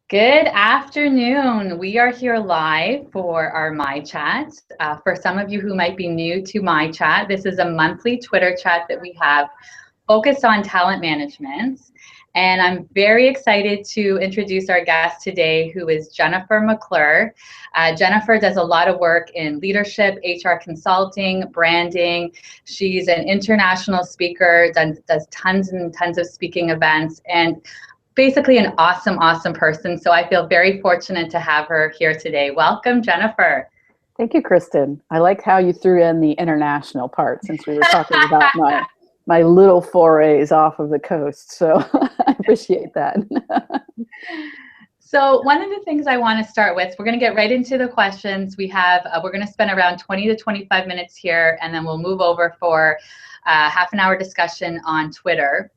Good afternoon. We are here live for our My Chat. For some of you who might be new to My Chat, this is a monthly Twitter chat that we have focused on talent management. And I'm very excited to introduce our guest today, who is Jennifer McClure. Jennifer does a lot of work in leadership, HR consulting, branding. She's an international speaker, does tons and tons of speaking events, and basically an awesome person. So I feel very fortunate to have her here today. Welcome, Jennifer. Thank you, Kristen. I like how you threw in the international part since we were talking about my little forays off of the coast. So I appreciate that. So one of the things I want to start with, we're going to get right into the questions. We're going to spend around 20 to 25 minutes here, and then we'll move over for a half an hour discussion on Twitter.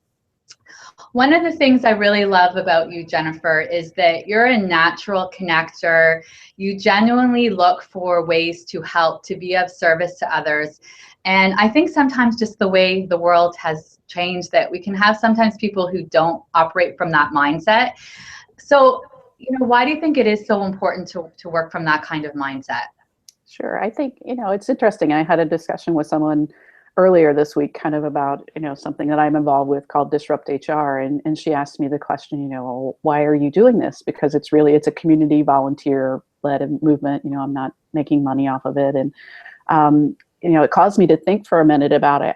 One of the things I really love about you, Jennifer, is that you're a natural connector. You genuinely look for ways to help, to be of service to others. And I think sometimes just the way the world has changed, that we can have sometimes people who don't operate from that mindset. So, why do you think it is so important to work from that kind of mindset? Sure. I think, it's interesting. I had a discussion with someone earlier this week kind of about, something that I'm involved with called Disrupt HR. And she asked me the question, well, why are you doing this? Because it's a community volunteer led movement. I'm not making money off of it. And, it caused me to think for a minute about it.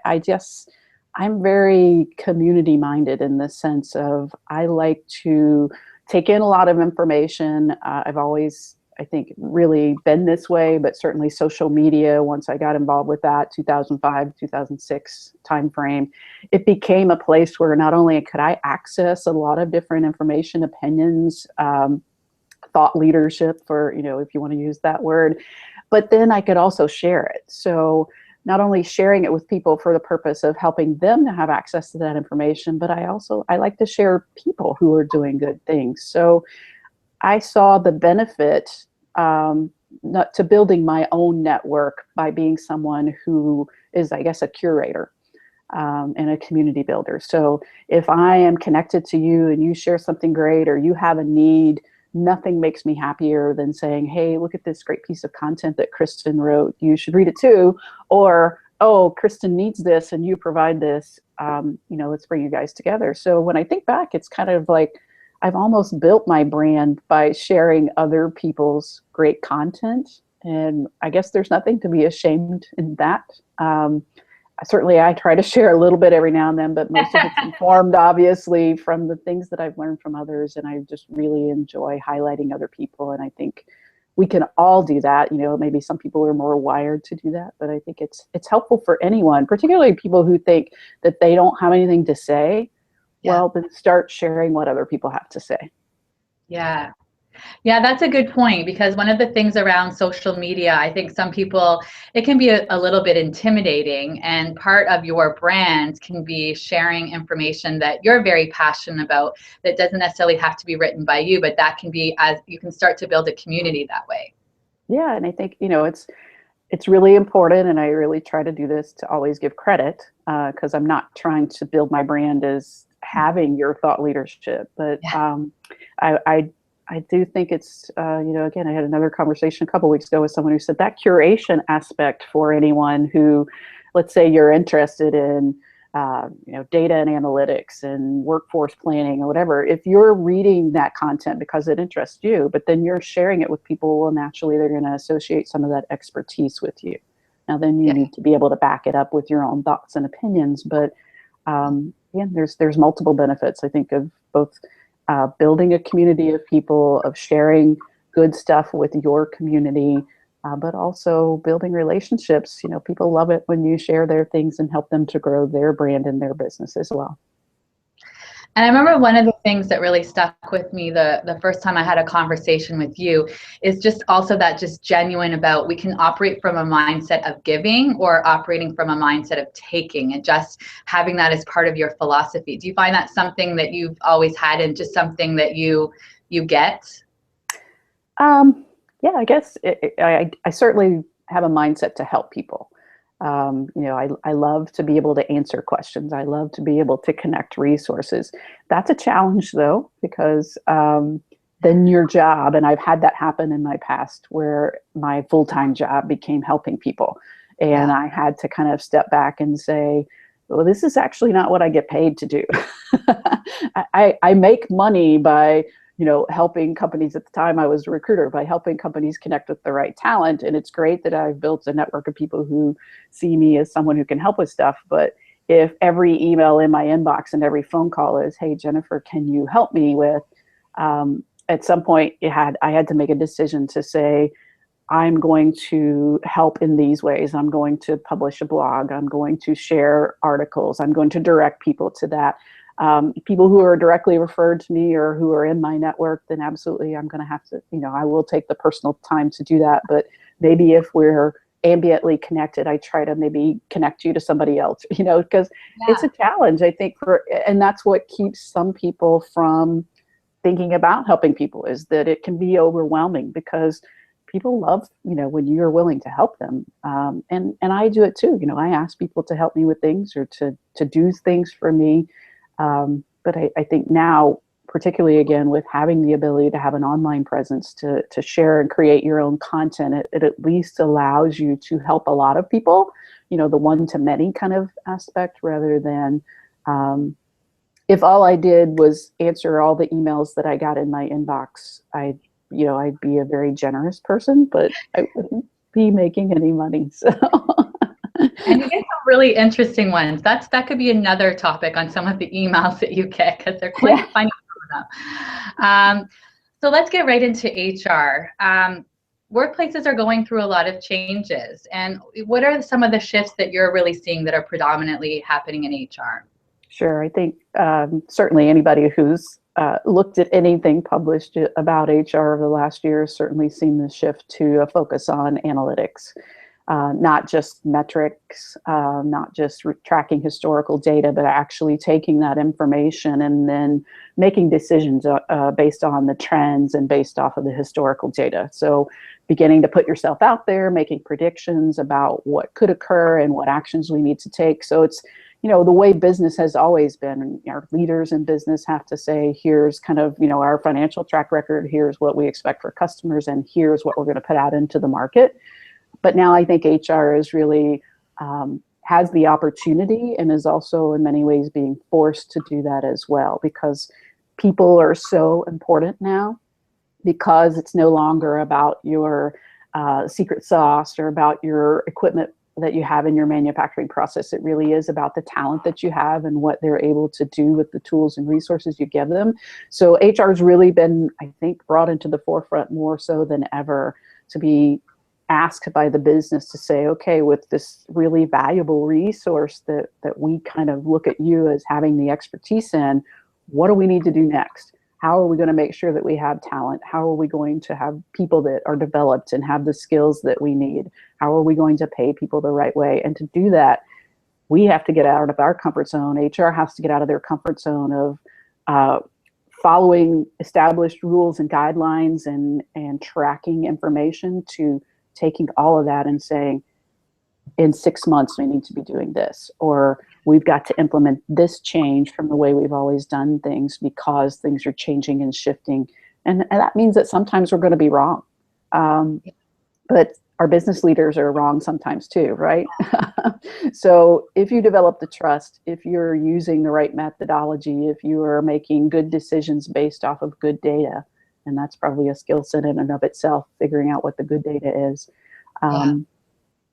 I'm very community minded in the sense of I like to take in a lot of information. I've always, I think, really been this way, but certainly social media, once I got involved with that, 2005, 2006 timeframe, it became a place where not only could I access a lot of different information, opinions, thought leadership, for, if you want to use that word, but then I could also share it. So not only sharing it with people for the purpose of helping them to have access to that information, but I like to share people who are doing good things. So I saw the benefit to building my own network by being someone who is, I guess, a curator and a community builder. So if I am connected to you and you share something great or you have a need, nothing makes me happier than saying, hey, look at this great piece of content that Kristen wrote. You should read it too. Or, oh, Kristen needs this and you provide this. Let's bring you guys together. So when I think back, it's kind of like I've almost built my brand by sharing other people's great content. And I guess there's nothing to be ashamed in that. Certainly I try to share a little bit every now and then, but most of it's informed obviously from the things that I've learned from others. And I just really enjoy highlighting other people. And I think we can all do that. Maybe some people are more wired to do that, but I think it's helpful for anyone, particularly people who think that they don't have anything to say. Yeah. Well, then start sharing what other people have to say. Yeah, that's a good point, because one of the things around social media, I think some people, it can be a little bit intimidating, and part of your brand can be sharing information that you're very passionate about that doesn't necessarily have to be written by you, but that can be, as you can start to build a community that way. Yeah, and I think, it's really important, and I really try to do this to always give credit, because I'm not trying to build my brand as having your thought leadership, but I do think it's, again, I had another conversation a couple weeks ago with someone who said that curation aspect for anyone who, let's say you're interested in, data and analytics and workforce planning or whatever, if you're reading that content because it interests you, but then you're sharing it with people, well, naturally they're going to associate some of that expertise with you. Now, then you need to be able to back it up with your own thoughts and opinions, but there's multiple benefits, I think, of both building a community of people, of sharing good stuff with your community, but also building relationships. People love it when you share their things and help them to grow their brand and their business as well. And I remember one of the things that really stuck with me the first time I had a conversation with you is just also that just genuine about, we can operate from a mindset of giving or operating from a mindset of taking, and just having that as part of your philosophy. Do you find that something that you've always had and just something that you get? Yeah, I guess I certainly have a mindset to help people. I love to be able to answer questions. I love to be able to connect resources. That's a challenge though, because than your job. And I've had that happen in my past where my full-time job became helping people. And I had to kind of step back and say, well, this is actually not what I get paid to do. I make money by, helping companies. At the time I was a recruiter, by helping companies connect with the right talent. And it's great that I've built a network of people who see me as someone who can help with stuff. But if every email in my inbox and every phone call is, hey, Jennifer, can you help me with, at some point I had to make a decision to say, I'm going to help in these ways. I'm going to publish a blog. I'm going to share articles. I'm going to direct people to that. People who are directly referred to me or who are in my network, then absolutely I'm going to have to, I will take the personal time to do that. But maybe if we're ambiently connected, I try to maybe connect you to somebody else, because it's a challenge, I think, and that's what keeps some people from thinking about helping people, is that it can be overwhelming, because people love, when you're willing to help them. And I do it too. I ask people to help me with things or to do things for me. But I think now, particularly again, with having the ability to have an online presence to share and create your own content, it at least allows you to help a lot of people, the one-to-many kind of aspect, rather than if all I did was answer all the emails that I got in my inbox, I'd be a very generous person, but I wouldn't be making any money. So. And you get some really interesting ones. That could be another topic on some of the emails that you get, because they're quite funny. So let's get right into HR. Workplaces are going through a lot of changes. And what are some of the shifts that you're really seeing that are predominantly happening in HR? Sure. I think certainly anybody who's looked at anything published about HR over the last year has certainly seen the shift to a focus on analytics. Not just metrics, not just tracking historical data, but actually taking that information and then making decisions based on the trends and based off of the historical data. So beginning to put yourself out there, making predictions about what could occur and what actions we need to take. So it's, the way business has always been. Our leaders in business have to say, here's kind of, our financial track record, here's what we expect for customers, and here's what we're going to put out into the market. But now I think HR is really has the opportunity and is also in many ways being forced to do that as well, because people are so important now, because it's no longer about your secret sauce or about your equipment that you have in your manufacturing process. It really is about the talent that you have and what they're able to do with the tools and resources you give them. So HR has really been, I think, brought into the forefront more so than ever, to be asked by the business to say, okay, with this really valuable resource that we kind of look at you as having the expertise in, what do we need to do next? How are we going to make sure that we have talent? How are we going to have people that are developed and have the skills that we need? How are we going to pay people the right way? And to do that, we have to get out of our comfort zone. HR has to get out of their comfort zone of following established rules and guidelines and tracking information, to taking all of that and saying, in 6 months, we need to be doing this, or we've got to implement this change from the way we've always done things, because things are changing and shifting. And that means that sometimes we're going to be wrong. But our business leaders are wrong sometimes too, right? So if you develop the trust, if you're using the right methodology, if you are making good decisions based off of good data, and that's probably a skill set in and of itself, figuring out what the good data is.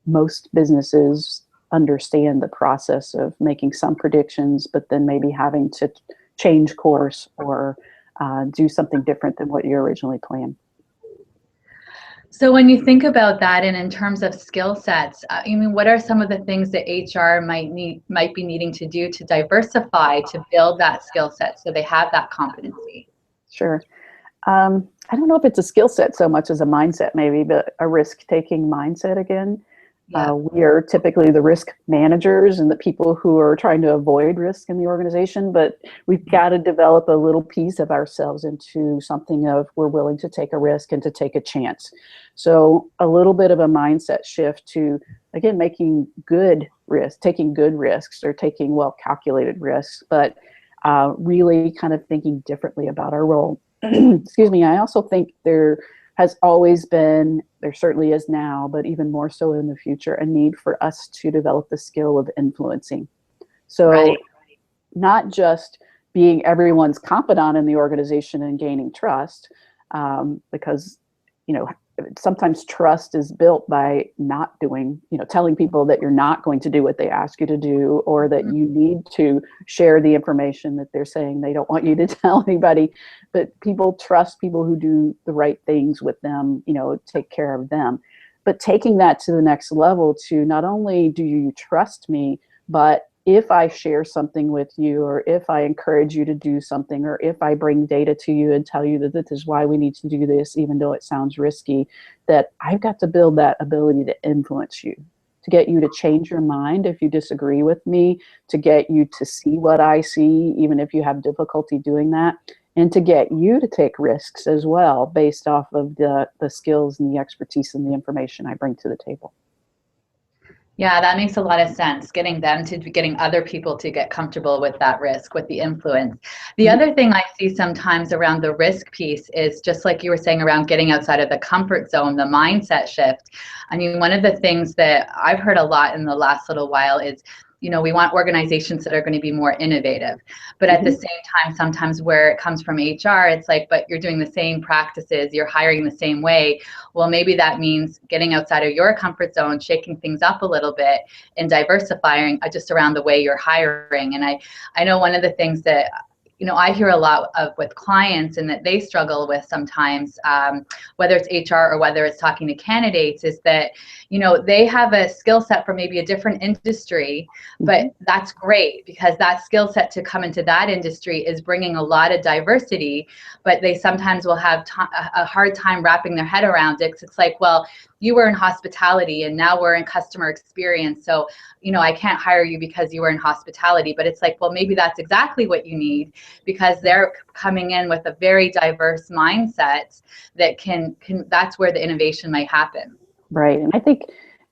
Most businesses understand the process of making some predictions, but then maybe having to change course or do something different than what you originally planned. So when you think about that, and in terms of skill sets, what are some of the things that HR might be needing to do to diversify, to build that skill set so they have that competency? Sure. I don't know if it's a skill set so much as a mindset, maybe, but a risk-taking mindset again. We are typically the risk managers and the people who are trying to avoid risk in the organization, but we've got to develop a little piece of ourselves into something of we're willing to take a risk and to take a chance. So a little bit of a mindset shift to, again, making good risks, taking good risks or taking well-calculated risks, but really kind of thinking differently about our role. excuse me, I also think there has always been, there certainly is now, but even more so in the future, a need for us to develop the skill of influencing. So Right. not just being everyone's confidant in the organization and gaining trust, because, you know, sometimes trust is built by not doing, you know, telling people that you're not going to do what they ask you to do, or that you need to share the information that they're saying they don't want you to tell anybody. But people trust people who do the right things with them, you know, take care of them. But taking that to the next level, to not only do you trust me, but if I share something with you, or if I encourage you to do something, or if I bring data to you and tell you that this is why we need to do this, even though it sounds risky, that I've got to build that ability to influence you, to get you to change your mind if you disagree with me, to get you to see what I see, even if you have difficulty doing that, and to get you to take risks as well, based off of the skills and the expertise and the information I bring to the table. Yeah, that makes a lot of sense. Getting other people to get comfortable with that risk, with the influence. The other thing I see sometimes around the risk piece is just like you were saying around getting outside of the comfort zone, the mindset shift. I mean, one of the things that I've heard a lot in the last little while is, you know, we want organizations that are going to be more innovative. But at the same time, sometimes where it comes from HR, it's like, but you're doing the same practices, you're hiring the same way. Well, maybe that means getting outside of your comfort zone, shaking things up a little bit, and diversifying just around the way you're hiring. And I know one of the things that, you know, I hear a lot of with clients and that they struggle with sometimes, whether it's HR or whether it's talking to candidates, is that, you know, they have a skill set for maybe a different industry, but that's great because that skill set to come into that industry is bringing a lot of diversity, but they sometimes will have a hard time wrapping their head around it. 'Cause it's like, well, you were in hospitality and now we're in customer experience. So, you know, I can't hire you because you were in hospitality, but it's like, well, maybe that's exactly what you need, because they're coming in with a very diverse mindset that can that's where the innovation might happen. Right. And I think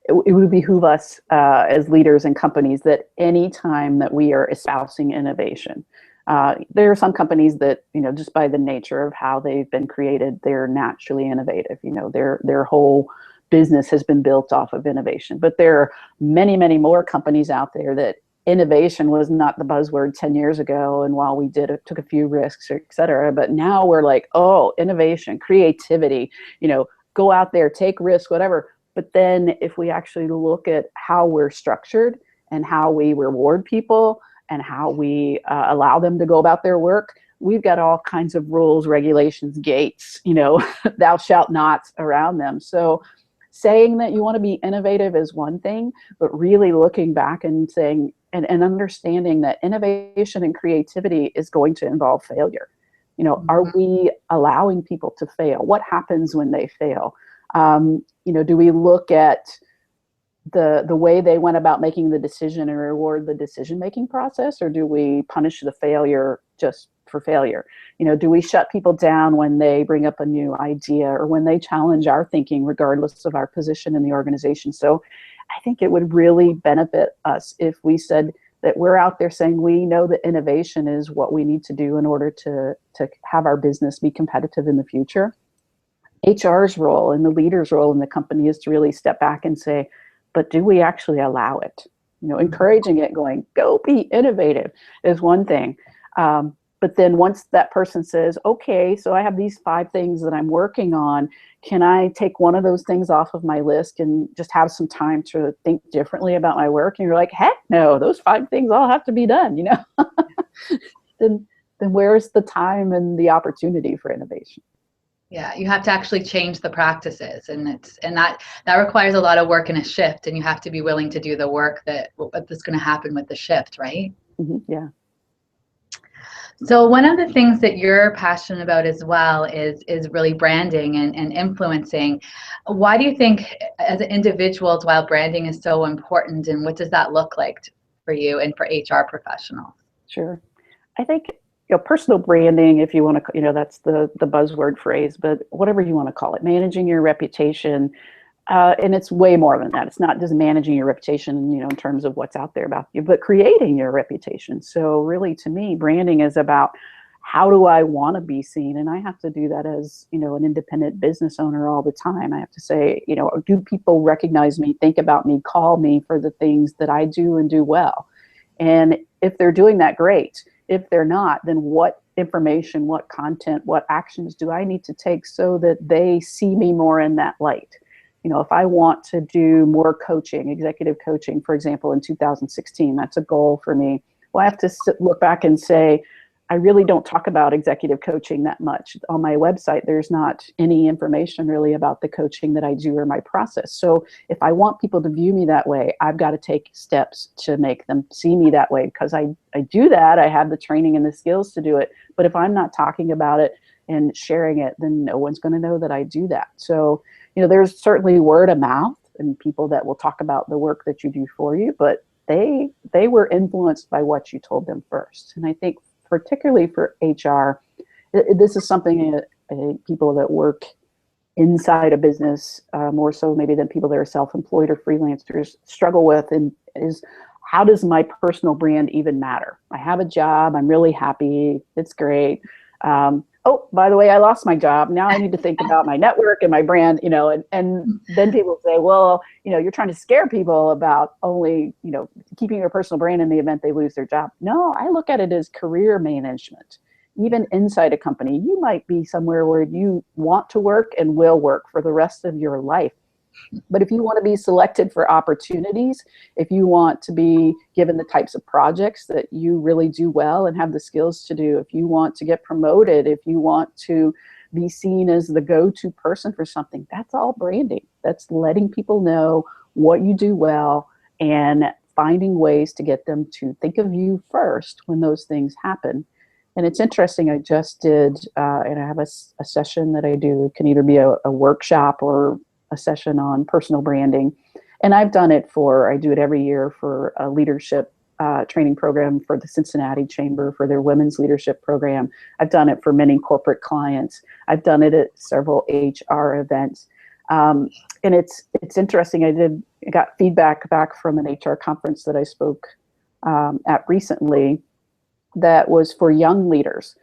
it would behoove us as leaders in companies that any time that we are espousing innovation, there are some companies that, you know, just by the nature of how they've been created, they're naturally innovative. You know, their whole business has been built off of innovation. But there are many, many more companies out there that innovation was not the buzzword 10 years ago. And while we took a few risks, et cetera, but now we're like, oh, innovation, creativity, you know, go out there, take risks, whatever. But then if we actually look at how we're structured and how we reward people and how we allow them to go about their work, we've got all kinds of rules, regulations, gates, you know, thou shalt nots around them. So saying that you want to be innovative is one thing, but really looking back and saying, and understanding that innovation and creativity is going to involve failure. You know, are we allowing people to fail? What happens when they fail? You know, do we look at the way they went about making the decision and reward the decision-making process, or do we punish the failure just for failure? You know, do we shut people down when they bring up a new idea or when they challenge our thinking, regardless of our position in the organization? So I think it would really benefit us if we said that we're out there saying we know that innovation is what we need to do in order to have our business be competitive in the future. HR's role and the leader's role in the company is to really step back and say, but do we actually allow it? You know, encouraging it, going, go be innovative is one thing. But then once that person says, okay, so I have these 5 things that I'm working on, can I take one of those things off of my list and just have some time to think differently about my work? And you're like, heck no, those 5 things all have to be done, you know? then where's the time and the opportunity for innovation? Yeah, you have to actually change the practices, and that requires a lot of work and a shift, and you have to be willing to do the work that's going to happen with the shift, right? Yeah. So one of the things that you're passionate about as well is really branding and influencing. Why do you think as individuals, while branding is so important, and what does that look like for you and for HR professionals? Sure. I think, you know, personal branding, if you want to, you know, that's the buzzword phrase, but whatever you want to call it, managing your reputation. And it's way more than that. It's not just managing your reputation, you know, in terms of what's out there about you, but creating your reputation. So really, to me, branding is about how do I want to be seen? And I have to do that as, you know, an independent business owner all the time. I have to say, you know, do people recognize me, think about me, call me for the things that I do and do well? And if they're doing that, great. If they're not, then what information, what content, what actions do I need to take so that they see me more in that light? You know, if I want to do more coaching, executive coaching, for example, in 2016, that's a goal for me. Well, I have to look back and say, I really don't talk about executive coaching that much. On my website, there's not any information really about the coaching that I do or my process. So if I want people to view me that way, I've got to take steps to make them see me that way, because I do that. I have the training and the skills to do it. But if I'm not talking about it and sharing it, then no one's going to know that I do that. So, you know, there's certainly word of mouth and people that will talk about the work that you do for you, but they were influenced by what you told them first. And I think particularly for HR, this is something people that work inside a business, more so maybe than people that are self-employed or freelancers, struggle with, and is, how does my personal brand even matter? I have a job, I'm really happy, it's great. Oh, by the way, I lost my job. Now I need to think about my network and my brand, you know, and then people say, well, you know, you're trying to scare people about only, you know, keeping your personal brand in the event they lose their job. No, I look at it as career management. Even inside a company, you might be somewhere where you want to work and will work for the rest of your life. But if you want to be selected for opportunities, if you want to be given the types of projects that you really do well and have the skills to do, if you want to get promoted, if you want to be seen as the go-to person for something, that's all branding. That's letting people know what you do well and finding ways to get them to think of you first when those things happen. And it's interesting, I just did, and I have a session that I do, it can either be a workshop or a session on personal branding. And I've done it I do it every year for a leadership training program for the Cincinnati Chamber for their women's leadership program. I've done it for many corporate clients. I've done it at several HR events. And it's interesting, I got feedback back from an HR conference that I spoke at recently that was for young leaders.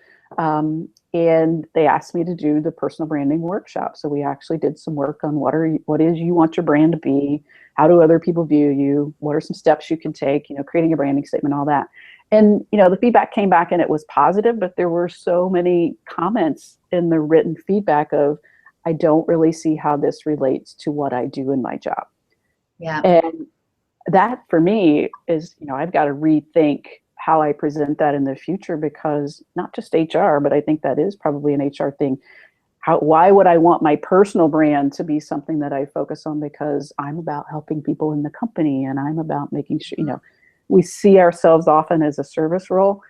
And they asked me to do the personal branding workshop. So we actually did some work on what is you want your brand to be, how do other people view you, what are some steps you can take, you know, creating a branding statement, all that. And, you know, the feedback came back and it was positive, but there were so many comments in the written feedback of, I don't really see how this relates to what I do in my job. Yeah. And that for me is, you know, I've got to rethink how I present that in the future, because not just HR, but I think that is probably an HR thing. Why would I want my personal brand to be something that I focus on? Because I'm about helping people in the company, and I'm about making sure, you know, we see ourselves often as a service role.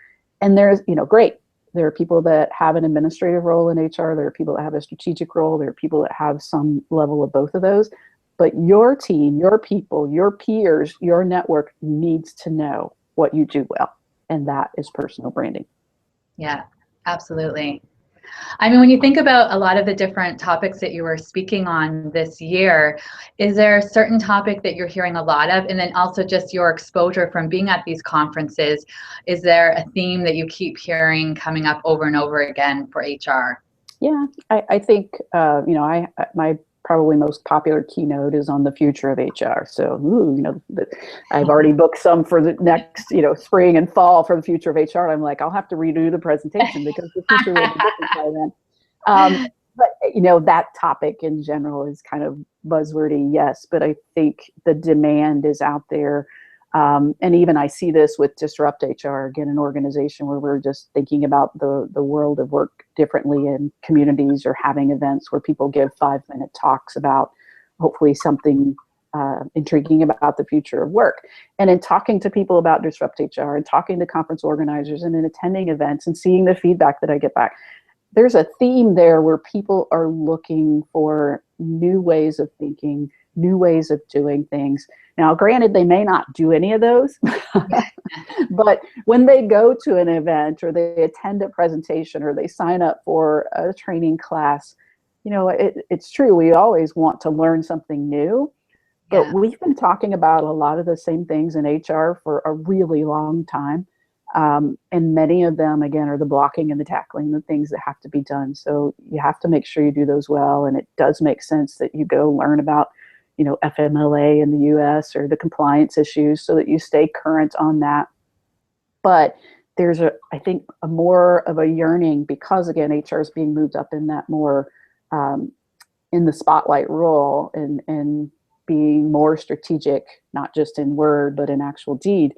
And there's, you know, great. There are people that have an administrative role in HR. There are people that have a strategic role. There are people that have some level of both of those. But your team, your people, your peers, your network needs to know what you do well. And that is personal branding. Yeah, absolutely. I mean, when you think about a lot of the different topics that you were speaking on this year, is there a certain topic that you're hearing a lot of? And then also just your exposure from being at these conferences, is there a theme that you keep hearing coming up over and over again for HR? Yeah, I think, you know, my probably most popular keynote is on the future of HR. So, you know, I've already booked some for the next, you know, spring and fall for the future of HR. I'm like, I'll have to redo the presentation because the future will be different by then. But, you know, that topic in general is kind of buzzwordy, yes, but I think the demand is out there. And even I see this with Disrupt HR, again, an organization where we're just thinking about the world of work differently in communities, or having events where people give 5-minute talks about hopefully something intriguing about the future of work. And in talking to people about Disrupt HR and talking to conference organizers and in attending events and seeing the feedback that I get back, there's a theme there where people are looking for new ways of thinking, new ways of doing things. Now, granted, they may not do any of those, but when they go to an event or they attend a presentation or they sign up for a training class, you know, it's true. We always want to learn something new, but we've been talking about a lot of the same things in HR for a really long time. And many of them, again, are the blocking and the tackling, the things that have to be done. So you have to make sure you do those well. And it does make sense that you go learn about, FMLA in the US or the compliance issues so that you stay current on that. But there's I think a more of a yearning because, again, HR is being moved up in that more in the spotlight role and being more strategic, not just in word, but in actual deed.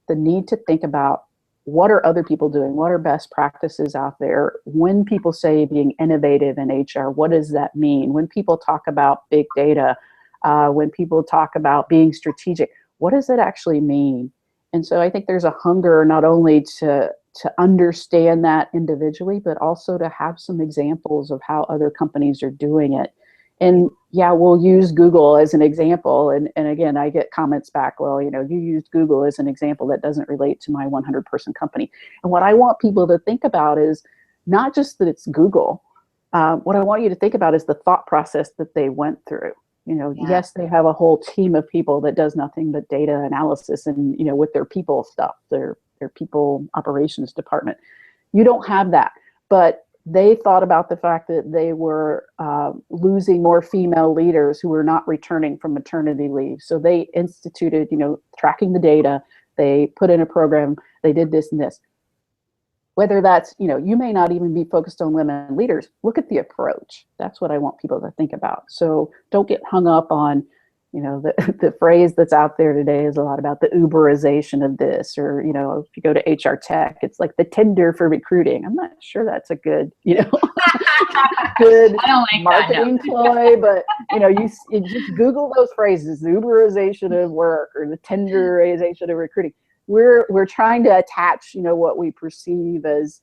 The need to think about what are other people doing? What are best practices out there? When people say being innovative in HR, what does that mean? When people talk about big data, when people talk about being strategic, what does it actually mean? And so I think there's a hunger not only to understand that individually, but also to have some examples of how other companies are doing it. And yeah, we'll use Google as an example. And again, I get comments back, well, you used Google as an example that doesn't relate to my 100-person company. And what I want people to think about is not just that it's Google. What I want you to think about is the thought process that they went through. Yes, they have a whole team of people that does nothing but data analysis and, with their people stuff, their people operations department. You don't have that, but they thought about the fact that they were losing more female leaders who were not returning from maternity leave. So they instituted, tracking the data. They put in a program. They did this and this. Whether that's, you may not even be focused on women leaders. Look at the approach. That's what I want people to think about. So don't get hung up on, the phrase that's out there today is a lot about the Uberization of this, or, if you go to HR tech, it's like the Tinder for recruiting. I'm not sure that's a good, good marketing ploy, but, you just Google those phrases, the Uberization of work or the Tinderization of recruiting. We're trying to attach, what we perceive as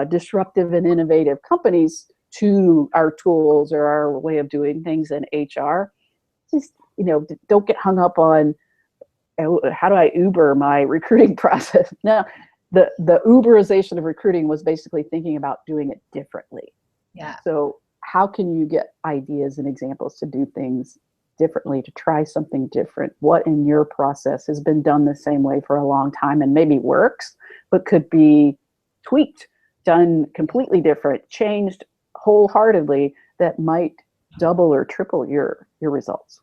disruptive and innovative companies to our tools or our way of doing things in HR. Just, don't get hung up on how do I Uber my recruiting process. No, the Uberization of recruiting was basically thinking about doing it differently. Yeah. So how can you get ideas and examples to do things differently, to try something different? What in your process has been done the same way for a long time and maybe works, but could be tweaked, done completely different, changed wholeheartedly, that might double or triple your results?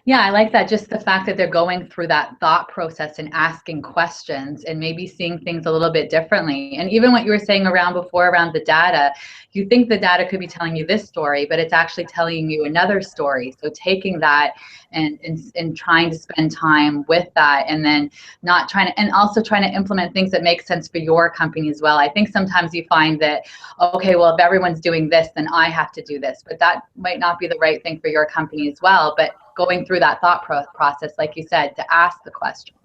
Yeah, I like that. Just the fact that they're going through that thought process and asking questions and maybe seeing things a little bit differently. And even what you were saying before around the data, you think the data could be telling you this story, but it's actually telling you another story. So taking that and trying to spend time with that, and then not trying to, and also trying to implement things that make sense for your company as well. I think sometimes you find that, okay, well, if everyone's doing this, then I have to do this, but that might not be the right thing for your company as well. But going through that thought process, like you said, to ask the question.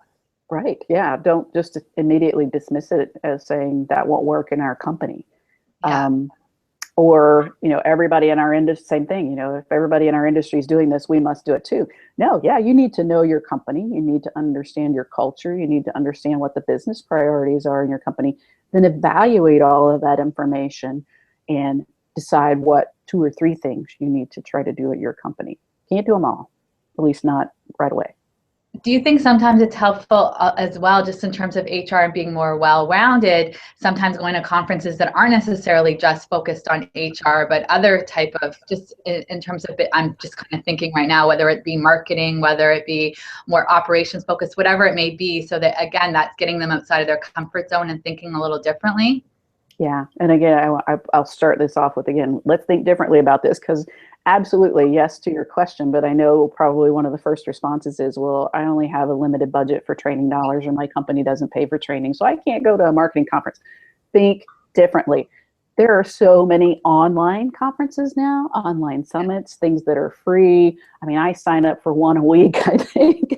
Right. Yeah. Don't just immediately dismiss it as saying that won't work in our company. Yeah. Or, everybody in our industry, same thing, if everybody in our industry is doing this, we must do it too. No, yeah, you need to know your company. You need to understand your culture. You need to understand what the business priorities are in your company. Then evaluate all of that information and decide what 2 or 3 things you need to try to do at your company. Can't do them all, at least not right away. Do you think sometimes it's helpful as well, just in terms of HR and being more well-rounded, sometimes going to conferences that aren't necessarily just focused on HR, but other type of, just in terms of it, I'm just kind of thinking right now, whether it be marketing, whether it be more operations focused, whatever it may be, so that, again, that's getting them outside of their comfort zone and thinking a little differently? Yeah. And again, I'll start this off with, again, let's think differently about this, because absolutely, yes to your question, but I know probably one of the first responses is, well, I only have a limited budget for training dollars, or my company doesn't pay for training, so I can't go to a marketing conference. Think differently. There are so many online conferences now, online summits, things that are free. I mean, I sign up for one a week, I think,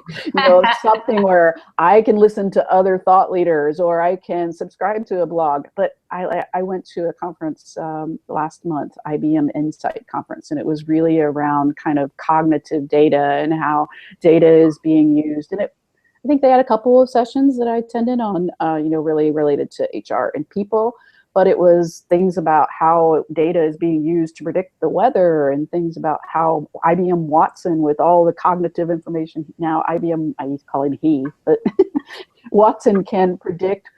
something where I can listen to other thought leaders, or I can subscribe to a blog. But I went to a conference last month, IBM Insight conference, and it was really around kind of cognitive data and how data is being used. And I think they had a couple of sessions that I attended on, really related to HR and people. But it was things about how data is being used to predict the weather, and things about how IBM Watson, with all the cognitive information now, IBM, I used to call him he, but Watson can predict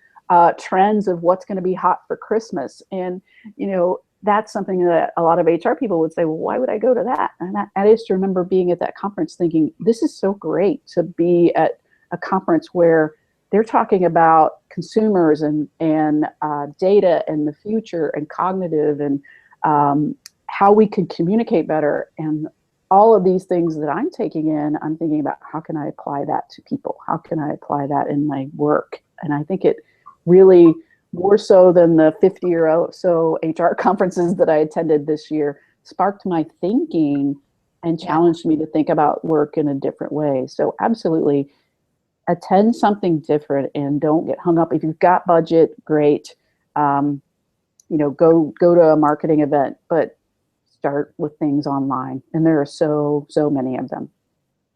trends of what's going to be hot for Christmas. And, you know, that's something that a lot of HR people would say, well, why would I go to that? And I just remember being at that conference thinking, this is so great to be at a conference where they're talking about consumers and data and the future and cognitive and how we can communicate better. And all of these things that I'm taking in, I'm thinking about how can I apply that to people? How can I apply that in my work? And I think it really, more so than the 50 or so HR conferences that I attended this year, sparked my thinking and challenged me to think about work in a different way. So absolutely, attend something different and don't get hung up. If you've got budget, great. You know, go to a marketing event, but start with things online. And there are so many of them.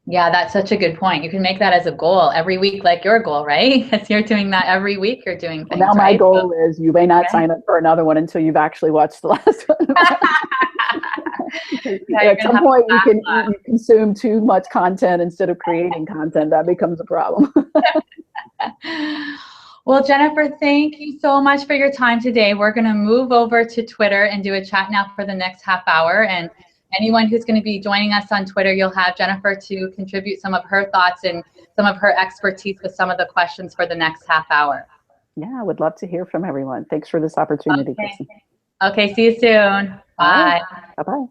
Yeah, that's such a good point. You can make that as a goal every week, like your goal, right? If you're doing that every week, you're doing things. Well, now my right? goal is you may not sign up for another one until you've actually watched the last one. At some point, you consume too much content instead of creating content. That becomes a problem. Well, Jennifer, thank you so much for your time today. We're going to move over to Twitter and do a chat now for the next half hour. And anyone who's going to be joining us on Twitter, you'll have Jennifer to contribute some of her thoughts and some of her expertise with some of the questions for the next half hour. Yeah, I would love to hear from everyone. Thanks for this opportunity, Kristen. Okay, see you soon. Bye. Bye-bye.